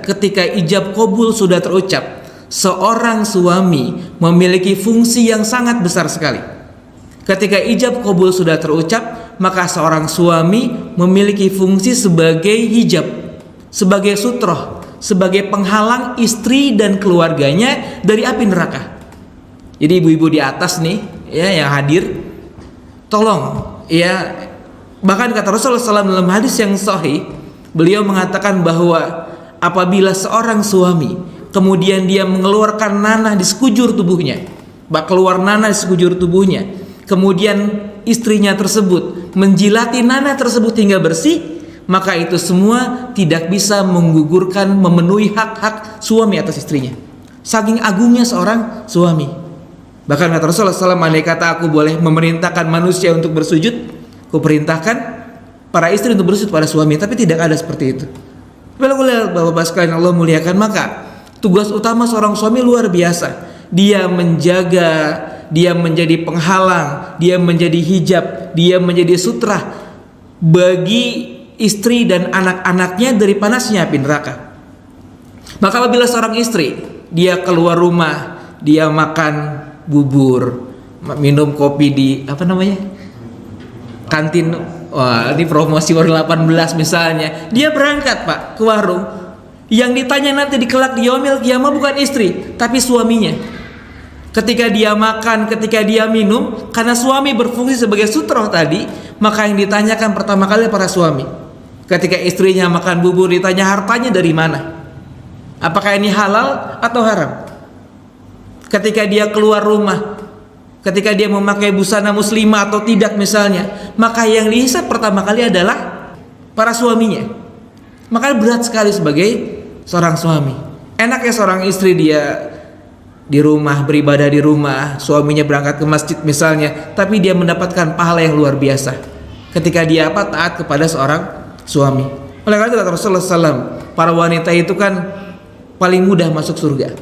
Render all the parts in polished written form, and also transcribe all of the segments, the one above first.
ketika ijab qabul sudah terucap, seorang suami memiliki fungsi yang sangat besar sekali. Ketika ijab qabul sudah terucap, maka seorang suami memiliki fungsi sebagai hijab, sebagai sutroh, sebagai penghalang istri dan keluarganya dari api neraka. Jadi ibu-ibu di atas nih ya yang hadir, tolong ya, bahkan kata Rasulullah SAW dalam hadis yang sahih, beliau mengatakan bahwa apabila seorang suami kemudian dia mengeluarkan nanah di sekujur tubuhnya, keluar nanah di sekujur tubuhnya, kemudian istrinya tersebut menjilati nanah tersebut hingga bersih, maka itu semua tidak bisa menggugurkan, memenuhi hak-hak suami atas istrinya. Saking agungnya seorang suami. Bahkan kata Rasulullah SAW, andai kata aku boleh memerintahkan manusia untuk bersujud, aku perintahkan para istri untuk bersujud pada suami, tapi tidak ada seperti itu. Kalau lihat bapak-bapak sekalian Allah muliakan, maka tugas utama seorang suami luar biasa. Dia menjaga, dia menjadi penghalang, dia menjadi hijab, dia menjadi sutra bagi istri dan anak-anaknya dari panasnya api neraka. Maka apabila seorang istri dia keluar rumah, dia makan bubur, minum kopi di kantin, wah ini promosi warung 18 misalnya, dia berangkat Pak ke warung, yang ditanya nanti di kelak di yaumil qiyamah bukan istri tapi suaminya. Ketika dia makan, ketika dia minum, karena suami berfungsi sebagai sutroh tadi, maka yang ditanyakan pertama kali para suami. Ketika istrinya makan bubur, ditanya hartanya dari mana, apakah ini halal atau haram. Ketika dia keluar rumah, ketika dia memakai busana muslimah atau tidak misalnya, maka yang dihisab pertama kali adalah para suaminya. Maka berat sekali sebagai seorang suami. Enaknya seorang istri dia di rumah, beribadah di rumah, suaminya berangkat ke masjid misalnya, tapi dia mendapatkan pahala yang luar biasa ketika dia taat kepada seorang suami. Oleh karena itu kata Rasulullah SAW, para wanita itu kan paling mudah masuk surga.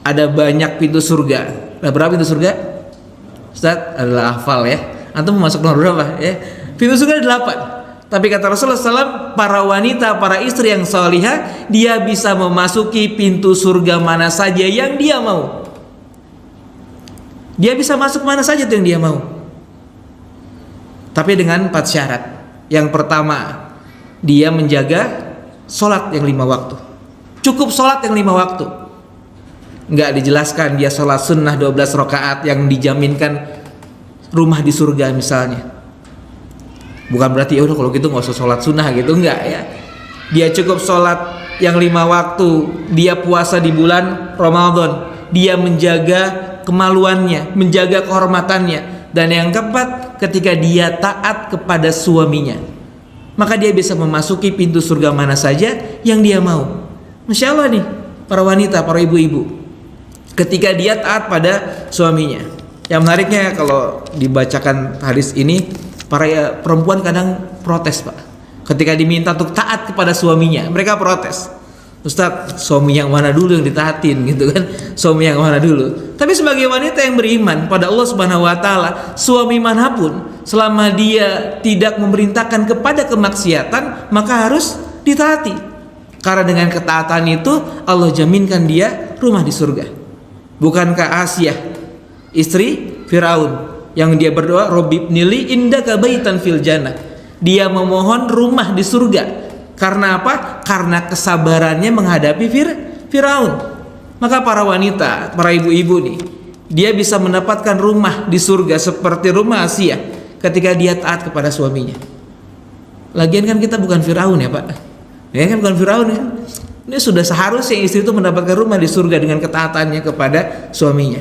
Ada banyak pintu surga. Ada berapa pintu surga? Ustaz adalah hafal ya. Antum masuk nomor berapa ya? Pintu surga ada 8. Tapi kata Rasulullah SAW, para wanita, para istri yang salihah, dia bisa memasuki pintu surga mana saja yang dia mau. Dia bisa masuk mana saja yang dia mau. Tapi dengan 4 syarat. Yang pertama, dia menjaga sholat yang 5 waktu. Cukup sholat yang 5 waktu. Enggak dijelaskan dia sholat sunnah 12 rakaat yang dijaminkan rumah di surga misalnya. Bukan berarti ya udah kalau gitu nggak usah sholat sunnah gitu, enggak ya. Dia cukup sholat yang 5 waktu, dia puasa di bulan Ramadan, dia menjaga kemaluannya, menjaga kehormatannya, dan yang keempat, ketika dia taat kepada suaminya, maka dia bisa memasuki pintu surga mana saja yang dia mau. Masya Allah nih para wanita, para ibu-ibu, ketika dia taat pada suaminya. Yang menariknya kalau dibacakan hadis ini, para perempuan kadang protes Pak. Ketika diminta untuk taat kepada suaminya, mereka protes. Ustadz, suami yang mana dulu yang ditaatin gitu kan? Suami yang mana dulu? Tapi sebagai wanita yang beriman pada Allah Subhanahu wa taala, suami manapun selama dia tidak memerintahkan kepada kemaksiatan, maka harus ditaati. Karena dengan ketaatan itu Allah jaminkan dia rumah di surga. Bukankah Asyah istri Firaun yang dia berdoa, Robbi ibnili indaka baitan fil jannah, dia memohon rumah di surga. Karena apa? Karena kesabarannya menghadapi Firaun. Maka para wanita, para ibu-ibu nih, dia bisa mendapatkan rumah di surga seperti rumah Asyah ketika dia taat kepada suaminya. Lagian kan kita bukan Firaun ya Pak. Ya kan bukan Firaun kan. Ini sudah seharusnya istri itu mendapatkan rumah di surga dengan ketaatannya kepada suaminya.